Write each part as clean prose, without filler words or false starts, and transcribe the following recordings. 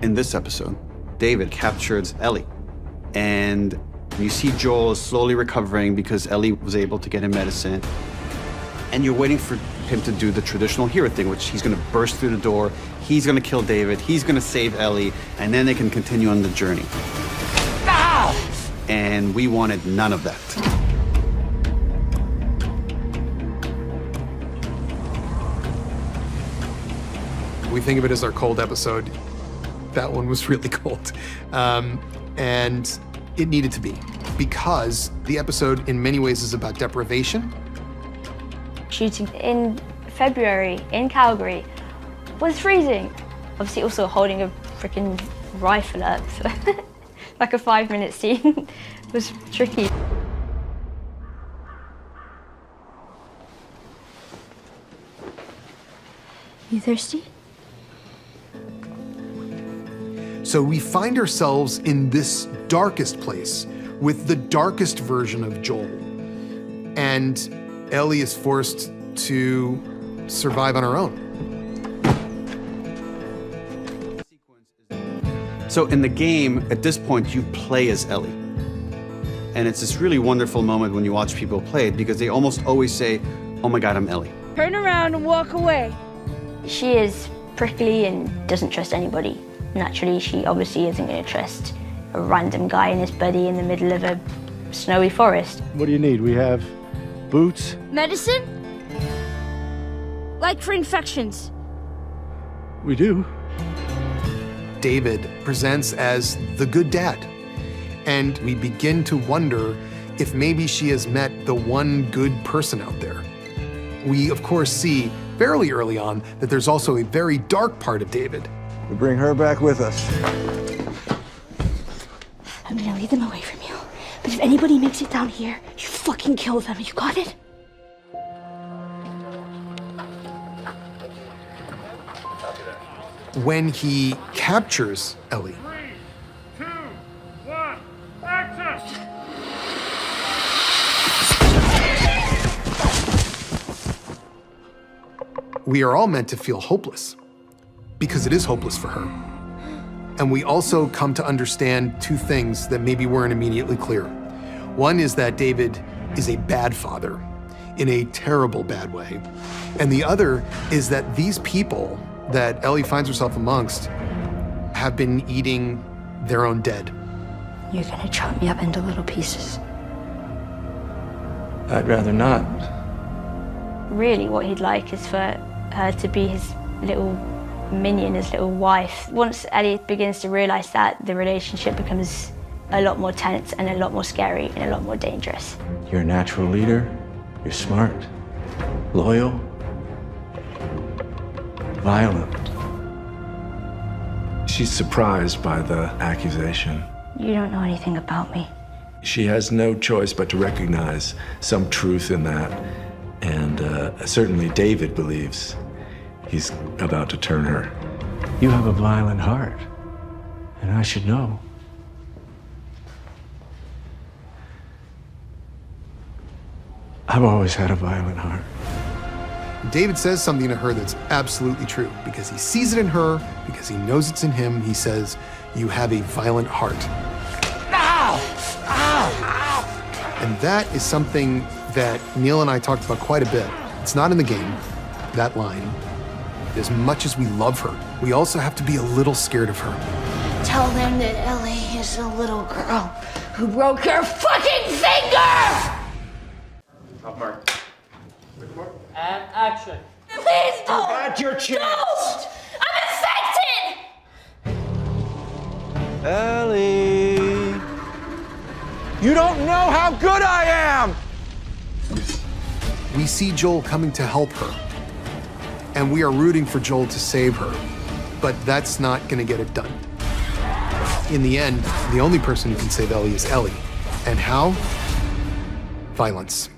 In this episode, David captures Ellie, and you see Joel is slowly recovering because Ellie was able to get him medicine. And you're waiting for him to do the traditional hero thing, which he's gonna burst through the door, he's gonna kill David, he's gonna save Ellie, and then they can continue on the journey. Ow! And we wanted none of that. We think of it as our cold episode. That one was really cold. And it needed to be, because the episode in many ways is about deprivation. Shooting in February in Calgary was freezing. Obviously also holding a freaking rifle up, so like a 5-minute scene was tricky. You thirsty? So we find ourselves in this darkest place with the darkest version of Joel. And Ellie is forced to survive on her own. So in the game, at this point, you play as Ellie. And it's this really wonderful moment when you watch people play it, because they almost always say, oh my God, I'm Ellie. Turn around and walk away. She is prickly and doesn't trust anybody. Naturally, she obviously isn't going to trust a random guy and his buddy in the middle of a snowy forest. What do you need? We have boots. Medicine? Like for infections. We do. David presents as the good dad. And we begin to wonder if maybe she has met the one good person out there. We, of course, see fairly early on that there's also a very dark part of David. We bring her back with us. I'm gonna lead them away from you. But if anybody makes it down here, you fucking kill them. You got it? When he captures Ellie, 3, 2, 1, action! we are all meant to feel hopeless, because it is hopeless for her. And we also come to understand two things that maybe weren't immediately clear. One is that David is a bad father, in a terrible bad way. And the other is that these people that Ellie finds herself amongst have been eating their own dead. You're going to chop me up into little pieces. I'd rather not. Really, what he'd like is for her to be his little minion, his little wife. Once Ellie begins to realize that, the relationship becomes a lot more tense and a lot more scary and a lot more dangerous. You're a natural leader. You're smart, loyal, violent. She's surprised by the accusation. You don't know anything about me. She has no choice but to recognize some truth in that. And certainly David believes he's about to turn her. You have a violent heart, and I should know. I've always had a violent heart. David says something to her that's absolutely true, because he sees it in her, because he knows it's in him. He says, you have a violent heart. Ow! Ow! Ow! And that is something that Neil and I talked about quite a bit. It's not in the game, that line. As much as we love her, we also have to be a little scared of her. Tell them that Ellie is a little girl who broke her fucking finger! Top mark. Quick mark. And action. Please don't! At your chance. Don't! I'm infected! Ellie! You don't know how good I am! We see Joel coming to help her, and we are rooting for Joel to save her, but that's not gonna get it done. In the end, the only person who can save Ellie is Ellie. And how? Violence.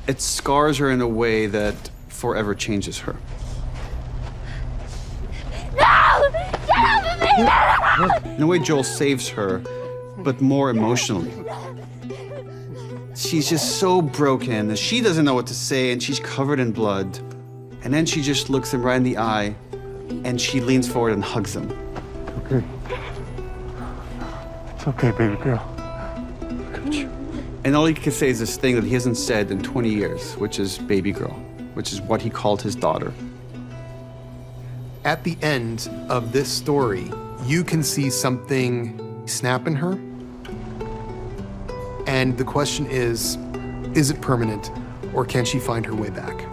It scars her in a way that forever changes her. No! Get off of me! In a way, Joel saves her, but more emotionally. She's just so broken that she doesn't know what to say, and she's covered in blood. And then she just looks him right in the eye, and she leans forward and hugs him. Okay. It's okay, baby girl. And all he can say is this thing that he hasn't said in 20 years, which is baby girl, which is what he called his daughter. At the end of this story, you can see something snap in her. And the question is it permanent, or can she find her way back?